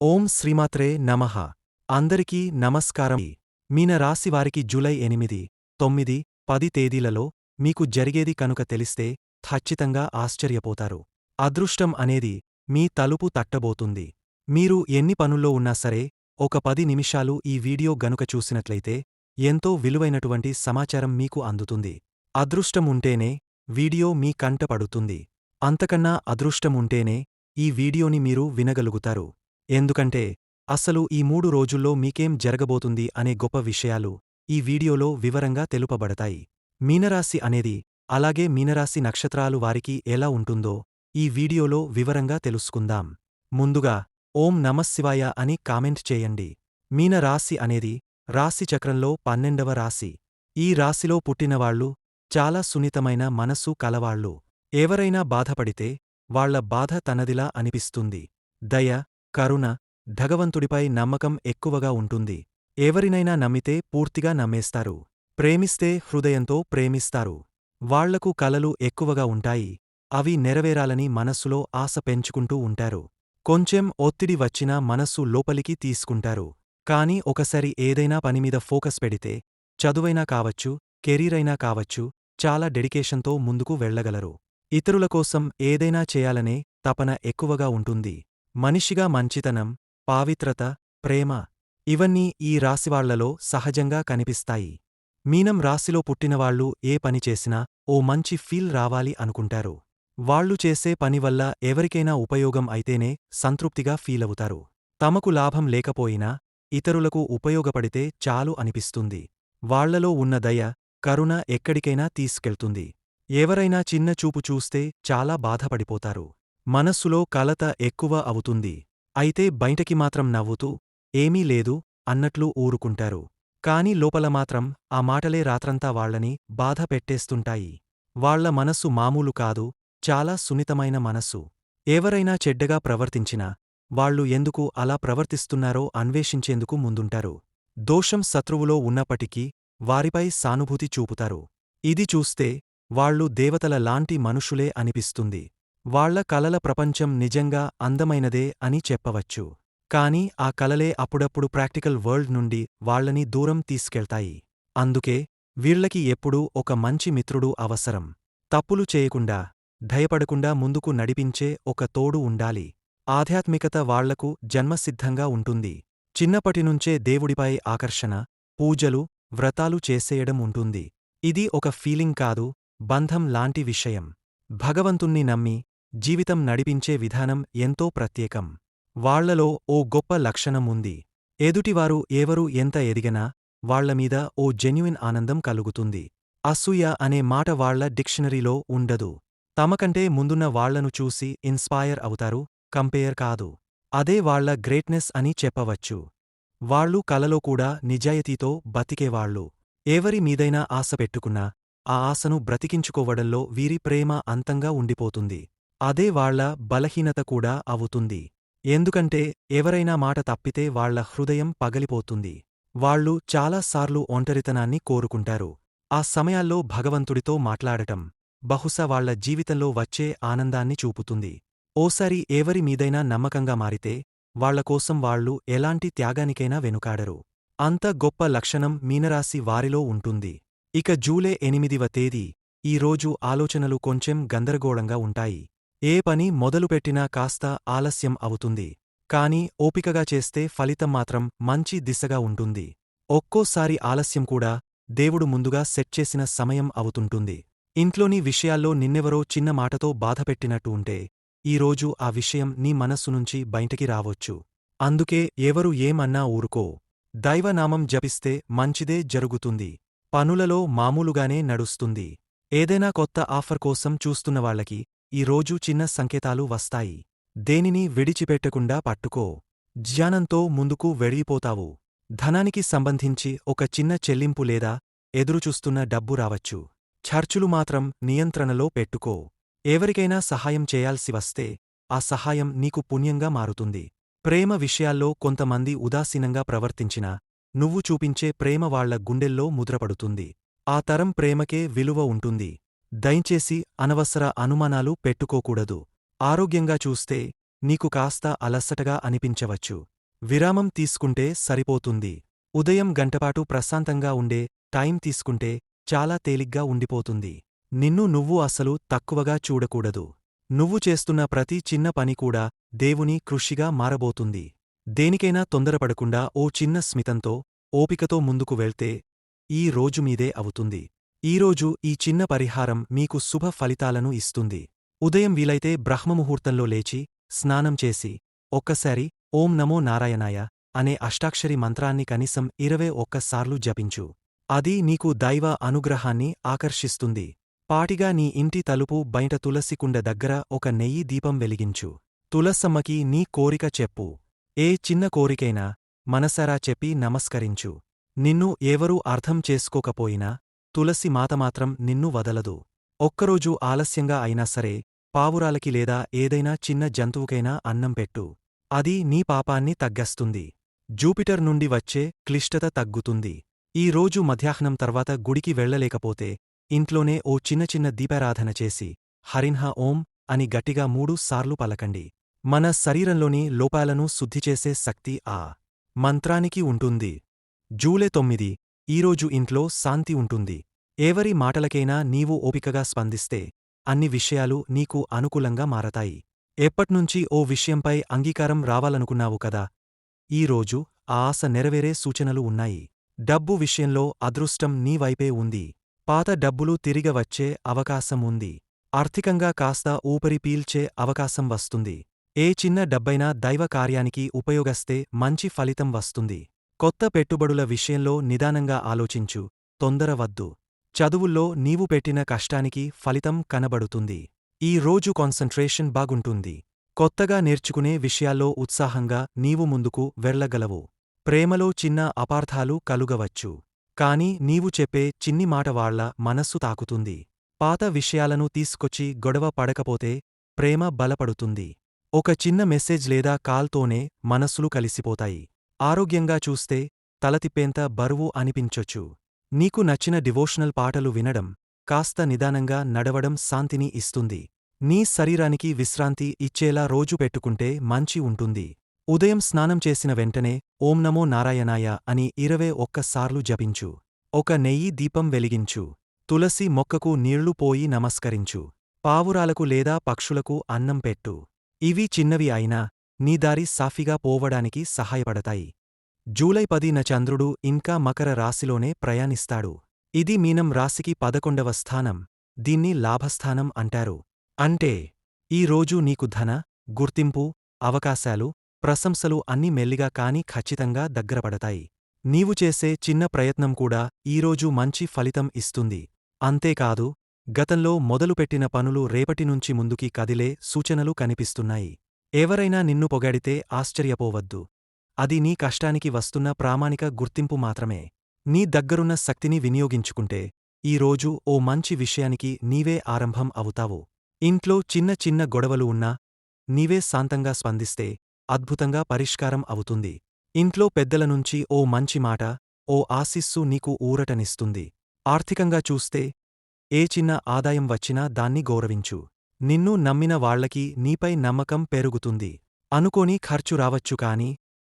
ఓం శ్రీమాత్రే నమః. అందరికీ నమస్కారం. మీన రాశివారికి జూలై 8, 9, 10 తేదీలలో మీకు జరిగేది కనుక తెలిస్తే ఖచ్చితంగా ఆశ్చర్యపోతారు. అదృష్టం అనేది మీ తలుపు తట్టబోతుంది. మీరు ఎన్ని పనుల్లో ఉన్నా సరే ఒక 10 నిమిషాలు ఈ వీడియో గనుక చూసినట్లయితే ఎంతో విలువైనటువంటి సమాచారం మీకు అందుతుంది. అదృష్టం ఉంటేనే వీడియో మీ కంట పడుతుంది. అంతకన్నా అదృష్టం ఉంటేనే ఈ వీడియోని మీరు వినగలుగుతారు. ఎందుకంటే అసలు ఈ 3 రోజుల్లో మీకేం జరగబోతుంది అనే గొప్ప విషయాలు ఈ వీడియోలో వివరంగా తెలుపబడతాయి. మీనరాశి అనేది, అలాగే మీనరాశి నక్షత్రాలు వారికి ఎలా ఉంటుందో ఈ వీడియోలో వివరంగా తెలుసుకుందాం. ముందుగా ఓం నమఃశివాయ అని కామెంట్ చేయండి. మీన రాశి అనేది రాశి చక్రంలో 12వ రాశి. ఈ రాశిలో పుట్టినవాళ్లు చాలా సున్నితమైన మనసు కలవాళ్లు. ఎవరైనా బాధపడితే వాళ్ల బాధ తనదిలా అనిపిస్తుంది. దయ, కరుణ, భగవంతుడిపై నమ్మకం ఎక్కువగా ఉంటుంది. ఎవరినైనా నమ్మితే పూర్తిగా నమ్మేస్తారు. ప్రేమిస్తే హృదయంతో ప్రేమిస్తారు. వాళ్లకు కలలు ఎక్కువగా ఉంటాయి. అవి నెరవేరాలని మనస్సులో ఆశ పెంచుకుంటూ ఉంటారు. కొంచెం ఒత్తిడి వచ్చినా మనస్సు లోపలికి తీసుకుంటారు. కాని ఒకసారి ఏదైనా పనిమీద ఫోకస్ పెడితే, చదువైనా కావచ్చు, కెరీరైనా కావచ్చు, చాలా డెడికేషన్తో ముందుకు వెళ్లగలరు. ఇతరుల కోసం ఏదైనా చేయాలనే తపన ఎక్కువగా ఉంటుంది. మనిషిగా మంచితనం, పావిత్రత, ప్రేమ ఇవన్నీ ఈ రాశివాళ్లలో సహజంగా కనిపిస్తాయి. మీనం రాశిలో పుట్టినవాళ్లు ఏ పని చేసినా ఓ మంచి ఫీల్ రావాలి అనుకుంటారు. వాళ్లు చేసే పనివల్ల ఎవరికైనా ఉపయోగం అయితేనే సంతృప్తిగా ఫీలవుతారు. తమకు లాభం లేకపోయినా ఇతరులకు ఉపయోగపడితే చాలు అనిపిస్తుంది. వాళ్లలో ఉన్న దయ, కరుణ ఎక్కడికైనా తీసుకెళ్తుంది. ఎవరైనా చిన్న చూపు చూస్తే చాలా బాధపడిపోతారు. మనస్సులో కలత ఎక్కువ అవుతుంది. అయితే బయటకి మాత్రం నవ్వుతూ ఏమీ లేదు అన్నట్లు ఊరుకుంటారు. కాని లోపల మాత్రం ఆ మాటలే రాత్రంతా వాళ్లని బాధ పెట్టేస్తుంటాయి. వాళ్ల మనస్సు మామూలు కాదు, చాలా సున్నితమైన మనస్సు. ఎవరైనా చెడ్డగా ప్రవర్తించినా వాళ్లు ఎందుకు అలా ప్రవర్తిస్తున్నారో అన్వేషించేందుకు ముందుంటారు. దోషం శత్రువులో ఉన్నప్పటికీ వారిపై సానుభూతి చూపుతారు. ఇది చూస్తే వాళ్లు దేవతల లాంటి మనుషులే అనిపిస్తుంది. వాళ్ల కలల ప్రపంచం నిజంగా అందమైనదే అని చెప్పవచ్చు. కాని ఆ కలలే అప్పుడప్పుడు ప్రాక్టికల్ వరల్డ్ నుండి వాళ్లని దూరం తీసుకెళ్తాయి. అందుకే వీళ్లకి ఎప్పుడూ ఒక మంచి మిత్రుడు అవసరం. తప్పులు చేయకుండా, భయపడకుండా ముందుకు నడిపించే ఒక తోడు ఉండాలి. ఆధ్యాత్మికత వాళ్లకు జన్మసిద్ధంగా ఉంటుంది. చిన్నప్పటినుంచే దేవుడిపై ఆకర్షణ, పూజలు, వ్రతాలు చేసేయడం ఉంటుంది. ఇది ఒక ఫీలింగ్ కాదు, బంధం లాంటి విషయం. భగవంతుణ్ణి నమ్మి జీవితం నడిపించే విధానం ఎంతో ప్రత్యేకం. వాళ్లలో ఓ గొప్ప లక్షణం ఉంది. ఎదుటివారు ఎవరు ఎంత ఎదిగినా వాళ్లమీద ఓ జెన్యుయిన్ ఆనందం కలుగుతుంది. అసూయ అనే మాట వాళ్ల డిక్షనరీలో ఉండదు. తమకంటే ముందున్న వాళ్లను చూసి ఇన్స్పైర్ అవుతారు, కంపేర్ కాదు. అదే వాళ్ల గ్రేట్నెస్ అని చెప్పవచ్చు. వాళ్లు కలలో కూడా నిజాయితీతో బతికేవాళ్లు. ఎవరి మీదైనా ఆశ పెట్టుకున్నా ఆ ఆశను బ్రతికించుకోవడంలో వీరి ప్రేమ అంతంగా ఉండిపోతుంది. అదే వాళ్ల బలహీనత కూడా అవుతుంది. ఎందుకంటే ఎవరైనా మాట తప్పితే వాళ్ల హృదయం పగిలిపోతుంది. వాళ్లు చాలాసార్లు ఒంటరితనాన్ని కోరుకుంటారు. ఆ సమయాల్లో భగవంతుడితో మాట్లాడటం బహుశా వాళ్ల జీవితంలో వచ్చే ఆనందాన్ని చూపుతుంది. ఓసారి ఎవరి మీదైనా నమ్మకంగా మారితే వాళ్లకోసం వాళ్లు ఎలాంటి త్యాగానికైనా వెనుకాడరు. అంత గొప్ప లక్షణం మీనరాశి వారిలో ఉంటుంది. ఇక జూలై 8వ తేదీ ఈ రోజు ఆలోచనలు కొంచెం గందరగోళంగా ఉంటాయి. ఏ పని మొదలుపెట్టినా కాస్త ఆలస్యం అవుతుంది. కాని ఓపికగా చేస్తే ఫలితం మాత్రం మంచి దిశగా ఉంటుంది. ఒక్కోసారి ఆలస్యం కూడా దేవుడు ముందుగా సెట్ చేసిన సమయం అవుతుంటుంది. ఇంట్లోని విషయాల్లో నిన్నెవరో చిన్న మాటతో బాధపెట్టినట్టు ఉంటే ఈరోజు ఆ విషయం నీ మనస్సునుంచి బయటికి రావొచ్చు. అందుకే ఎవరు ఏమన్నా ఊరుకో. దైవనామం జపిస్తే మంచిదే జరుగుతుంది. పనులలో మామూలుగానే నడుస్తుంది. ఏదైనా కొత్త ఆఫర్ కోసం చూస్తున్నవాళ్లకి ఈ రోజు చిన్న సంకేతాలు వస్తాయి. దేనిని విడిచిపెట్టకుండా పట్టుకో. జ్ఞానంతో ముందుకు వెళ్ళిపోతావు. ధనానికి సంబంధించి ఒక చిన్న చెల్లింపు లేదా ఎదురుచూస్తున్న డబ్బు రావచ్చు. ఖర్చులు మాత్రం నియంత్రణలో పెట్టుకో. ఎవరికైనా సహాయం చేయాల్సి వస్తే ఆ సహాయం నీకు పుణ్యంగా మారుతుంది. ప్రేమ విషయాల్లో కొంతమంది ఉదాసీనంగా ప్రవర్తించినా నువ్వు చూపించే ప్రేమ వాళ్ల గుండెల్లో ముద్రపడుతుంది. ఆ తరం ప్రేమకే విలువ ఉంటుంది. దయచేసి అనవసర అనుమానాలు పెట్టుకోకూడదు. ఆరోగ్యంగా చూస్తే నీకు కాస్త అలసటగా అనిపించవచ్చు. విరామం తీసుకుంటే సరిపోతుంది. ఉదయం గంటపాటు ప్రశాంతంగా ఉండే టైం తీసుకుంటే చాలా తేలిగ్గా ఉండిపోతుంది. నిన్ను నువ్వు అసలు తక్కువగా చూడకూడదు. నువ్వు చేస్తున్న ప్రతి చిన్న పని కూడా దేవుని కృషిగా మారబోతుంది. దేనికైనా తొందరపడకుండా ఓ చిన్న స్మితంతో, ఓపికతో ముందుకు వెళ్తే ఈ రోజు మీదే అవుతుంది. ఈరోజు ఈ చిన్న పరిహారం మీకు శుభ ఫలితాలను ఇస్తుంది. ఉదయం వీలైతే బ్రహ్మముహూర్తంలో లేచి, స్నానం చేసి, ఒక్కసారి ఓం నమో నారాయణాయ అనే అష్టాక్షరి మంత్రాన్ని కనీసం 21 సార్లు జపించు. అది నీకు దైవ అనుగ్రహాన్ని ఆకర్షిస్తుంది. పాటిగా నీ ఇంటి తలుపు బయట తులసి కుండ దగ్గర ఒక నెయ్యి దీపం వెలిగించు. తులసమ్మకి నీ కోరిక చెప్పు. ఏ చిన్న కోరికైనా మనసారా చెప్పి నమస్కరించు. నిన్ను ఎవరూ అర్థం చేసుకోకపోయినా తులసి మాత మాత్రం నిన్ను వదలదు. ఒక్కరోజు ఆలస్యంగా అయినా సరే పావురాలకి లేదా ఏదైనా చిన్న జంతువుకైనా అన్నం పెట్టు. అది నీ పాపాన్ని తగ్గస్తుంది. జూపిటర్ నుండి వచ్చే క్లిష్టత తగ్గుతుంది. ఈ రోజు మధ్యాహ్నం తర్వాత గుడికి వెళ్ళలేకపోతే ఇంట్లోనే ఓ చిన్న దీపారాధన చేసి హరిన్హ ఓం అని గట్టిగా 3 సార్లు పలకండి. మన శరీరంలోని లోపాలను శుద్ధిచేసే శక్తి ఆ మంత్రానికి ఉంటుంది. జూలై 9 ఈరోజు ఇంట్లో శాంతి ఉంటుంది. ఎవరి మాటలకైనా నీవు ఓపికగా స్పందిస్తే అన్ని విషయాలు నీకు అనుకూలంగా మారతాయి. ఎప్పట్నుంచి ఓ విషయంపై అంగీకారం రావాలనుకున్నావు కదా, ఈరోజు ఆ ఆశ నెరవేరే సూచనలు ఉన్నాయి. డబ్బు విషయంలో అదృష్టం నీ వైపే ఉంది. పాత డబ్బులు తిరిగి వచ్చే అవకాశం ఉంది. ఆర్థికంగా కాస్త ఊపిరి పీల్చే అవకాశం వస్తుంది. ఏ చిన్న డబ్బైనా దైవ కార్యానికి ఉపయోగస్తే మంచి ఫలితం వస్తుంది. కొత్త పెట్టుబడుల విషయంలో నిదానంగా ఆలోచించు, తొందరవద్దు. చదువుల్లో నీవు పెట్టిన కష్టానికి ఫలితం కనబడుతుంది. ఈ రోజు కాన్సంట్రేషన్ బాగుంటుంది. కొత్తగా నేర్చుకునే విషయాల్లో ఉత్సాహంగా నీవు ముందుకు వెళ్ళగలవు. ప్రేమలో చిన్న అపార్థాలు కలుగవచ్చు. కాని నీవు చెప్పే చిన్ని మాట వాళ్ల మనస్సు తాకుతుంది. పాత విషయాలను తీసుకొచ్చి గొడవ పడకపోతే ప్రేమ బలపడుతుంది. ఒక చిన్న మెసేజ్ లేదా కాల్తోనే మనస్సులు కలిసిపోతాయి. ఆరోగ్యంగా చూస్తే తలతిప్పేంత బరువు అనిపించొచ్చు. నీకు నచ్చిన డివోషనల్ పాటలు వినడం, కాస్త నిదానంగా నడవడం శాంతిని ఇస్తుంది. నీ శరీరానికి విశ్రాంతి ఇచ్చేలా రోజు పెట్టుకుంటే మంచి ఉంటుంది. ఉదయం స్నానం చేసిన వెంటనే ఓం నమో నారాయణాయ అని 21 సార్లు జపించు. ఒక నెయ్యి దీపం వెలిగించు. తులసి మొక్కకు నీళ్లు పోయి నమస్కరించు. పావురాలకు లేదా పక్షులకు అన్నం పెట్టు. ఇవి చిన్నవి అయినా నీ దారి సాఫీగా పోవడానికి సహాయపడతాయి. జూలై 10న చంద్రుడు ఇంకా మకర రాశిలోనే ప్రయాణిస్తాడు. ఇది మీనం రాశికి 11వ స్థానం. దీన్ని లాభస్థానం అంటారు. అంటే ఈ రోజు నీకు ధన, గుర్తింపు, అవకాశాలు, ప్రశంసలు అన్నీ మెల్లిగా కాని ఖచ్చితంగా దగ్గరపడతాయి. నీవు చేసే చిన్న ప్రయత్నం కూడా ఈరోజు మంచి ఫలితం ఇస్తుంది. అంతేకాదు, గతంలో మొదలుపెట్టిన పనులు రేపటినుంచి ముందుకి కదిలే సూచనలు కనిపిస్తున్నాయి. ఎవరైనా నిన్ను పొగడితే ఆశ్చర్యపోవద్దు. అది నీ కష్టానికి వస్తున్న ప్రామాణిక గుర్తింపు మాత్రమే. నీ దగ్గరున్న శక్తిని వినియోగించుకుంటే ఈరోజు ఓ మంచి విషయానికి నీవే ఆరంభం అవుతావు. ఇంట్లో చిన్న గొడవలు ఉన్నా నీవే శాంతంగా స్పందిస్తే అద్భుతంగా పరిష్కారం అవుతుంది. ఇంట్లో పెద్దల నుంచి ఓ మంచి మాట, ఓ ఆశీస్సు నీకు ఊరటనిస్తుంది. ఆర్థికంగా చూస్తే ఏ చిన్న ఆదాయం వచ్చినా దాన్ని గౌరవించు. నిన్ను నమ్మిన వాళ్లకి నీపై నమ్మకం పెరుగుతుంది. అనుకోని ఖర్చు రావచ్చు కాని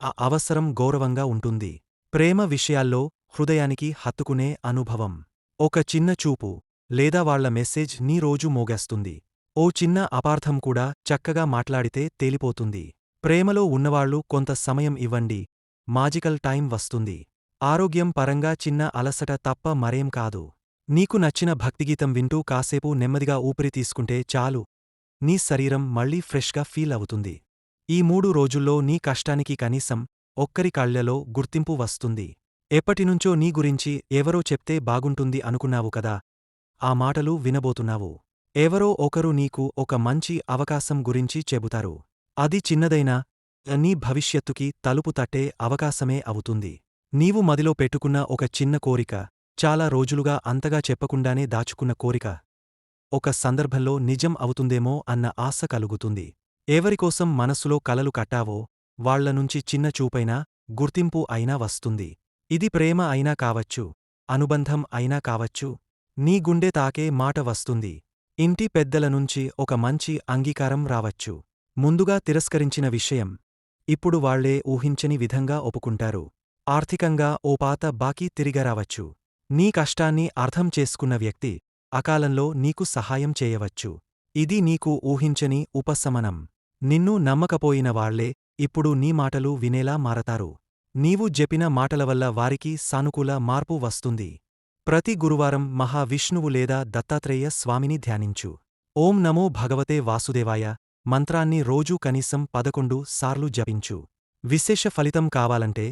ఆ అవసరం గౌరవంగా ఉంటుంది. ప్రేమ విషయాల్లో హృదయానికి హత్తుకునే అనుభవం. ఒక చిన్న చూపు లేదా వాళ్ల మెసేజ్ నీ రోజు మోగేస్తుంది. ఓ చిన్న అపార్థం కూడా చక్కగా మాట్లాడితే తేలిపోతుంది. ప్రేమలో ఉన్నవాళ్లు కొంత సమయం ఇవ్వండి, మాజికల్ టైం వస్తుంది. ఆరోగ్యం పరంగా చిన్న అలసట తప్ప మరేం కాదు. నీకు నచ్చిన భక్తిగీతం వింటూ కాసేపు నెమ్మదిగా ఊపిరి తీసుకుంటే చాలు, నీ శరీరం మళ్లీ ఫ్రెష్గా ఫీల్ అవుతుంది. ఈ 3 రోజుల్లో నీ కష్టానికి కనీసం ఒక్కరి కళ్లలో గుర్తింపు వస్తుంది. ఎప్పటినుంచో నీ గురించి ఎవరో చెప్తే బాగుంటుంది అనుకున్నావు కదా, ఆ మాటలు వినబోతున్నావు. ఎవరో ఒకరు నీకు ఒక మంచి అవకాశం గురించి చెబుతారు. అది చిన్నదైనా నీ భవిష్యత్తుకి తలుపు తట్టే అవకాశమే అవుతుంది. నీవు మదిలో పెట్టుకున్న ఒక చిన్న కోరిక, చాలా రోజులుగా అంతగా చెప్పకుండానే దాచుకున్న కోరిక ఒక సందర్భంలో నిజం అవుతుందేమో అన్న ఆశ కలుగుతుంది. ఎవరికోసం మనసులో కలలు కట్టావో వాళ్లనుంచి చిన్న చూపైనా, గుర్తింపు అయినా వస్తుంది. ఇది ప్రేమ అయినా కావచ్చు, అనుబంధం అయినా కావచ్చు. నీ గుండె తాకే మాట వస్తుంది. ఇంటి పెద్దల నుంచి ఒక మంచి అంగీకారం రావచ్చు. ముందుగా తిరస్కరించిన విషయం ఇప్పుడు వాళ్లే ఊహించని విధంగా ఒప్పుకుంటారు. ఆర్థికంగా ఓ పాత బాకీ తిరిగరావచ్చు. నీ కష్టాన్ని అర్థం చేసుకున్న వ్యక్తి అకాలంలో నీకు సహాయం చేయవచ్చు. ఇది నీకు ఊహించని ఉపశమనం. నిన్ను నమ్మకపోయిన వాళ్లే ఇప్పుడు నీ మాటలు వినేలా మారతారు. నీవు జెపిన మాటలవల్ల వారికి సానుకూల మార్పు వస్తుంది. ప్రతి గురువారం మహావిష్ణువు లేదా దత్తాత్రేయ స్వామిని ధ్యానించు. ఓం నమో భగవతే వాసుదేవాయ మంత్రాన్ని రోజూ కనీసం 11 సార్లు జపించు. విశేష ఫలితం కావాలంటే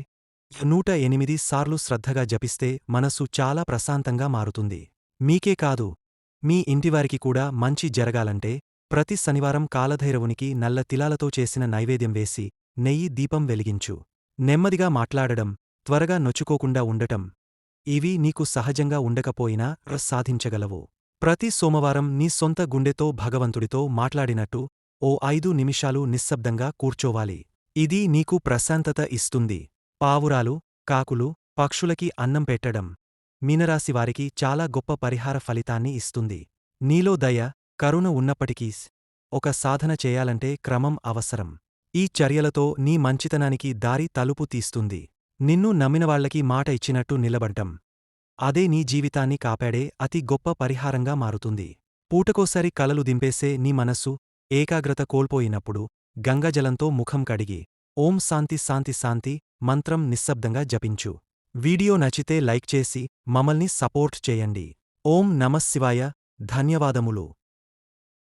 108 సార్లు శ్రద్ధగా జపిస్తే మనసు చాలా ప్రశాంతంగా మారుతుంది. మీకే కాదు, మీ ఇంటివారికి కూడా మంచి జరగాలంటే ప్రతి శనివారం కాలభైరవునికి నల్ల తిలాలతో చేసిన నైవేద్యం వేసి నెయ్యి దీపం వెలిగించు. నెమ్మదిగా మాట్లాడడం, త్వరగా నొచ్చుకోకుండా ఉండటం ఇవి నీకు సహజంగా ఉండకపోయినా సాధించగలవు. ప్రతి సోమవారం నీ సొంత గుండెతో భగవంతుడితో మాట్లాడినట్టు ఓ 5 నిమిషాలు నిశ్శబ్దంగా కూర్చోవాలి. ఇది నీకు ప్రశాంతత ఇస్తుంది. పావురాలు, కాకులు, పక్షులకి అన్నం పెట్టడం మీనరాశివారికి చాలా గొప్ప పరిహార ఫలితాన్ని ఇస్తుంది. నీలో దయ, కరుణ ఉన్నప్పటికీ ఒక సాధన చేయాలంటే క్రమం అవసరం. ఈ చర్యలతో నీ మంచితనానికి దారి తలుపు తీస్తుంది. నిన్ను నమ్మినవాళ్లకి మాట ఇచ్చినట్టు నిలబడ్డం అదే నీ జీవితాన్ని కాపాడే అతి గొప్ప పరిహారంగా మారుతుంది. పూటకోసారి కలలు దింపేసే నీ మనస్సు ఏకాగ్రత కోల్పోయినప్పుడు గంగాజలంతో ముఖం కడిగి ఓం శాంతి శాంతి శాంతి మంత్రం నిశ్శబ్దంగా జపించు. వీడియో నచ్చితే లైక్ చేసి మమ్మల్ని సపోర్ట్ చేయండి. ఓం నమఃశివాయ. ధన్యవాదములు.